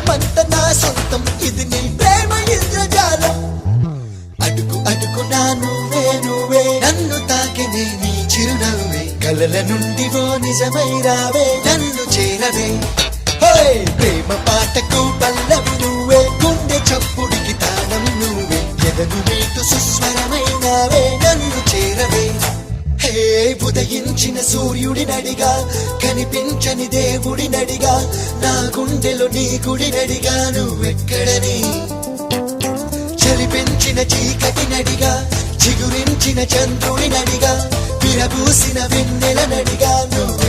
లోకమంత నా సొంతం ఇది నీ ప్రేమ ఇంద్రజాలం అడుగు అడుగునా నువ్వే నువ్వే నన్ను తాకినే నీ చిరునవ్వే కలల నుండి ఓ నిజమై రావే నన్ను చేరవే ప్రేమ పాటకు పల్లవి నువ్వే గుండె చప్పుడికి తాళం నువ్వే ఎదను మీటు సుస్వరమైనావే నన్ను చేరవే ఉదయించిన సూర్యుడి నడిగా కనిపించని దేవుడి నడిగా నా గుండెలో నీ గుడి నడిగా నువ్వెక్కడని చలి పెంచిన చీకటి నడిగా చిగురించిన చంద్రుడి నడిగా విరబూసిన వెన్నెల నడిగా నువ్వు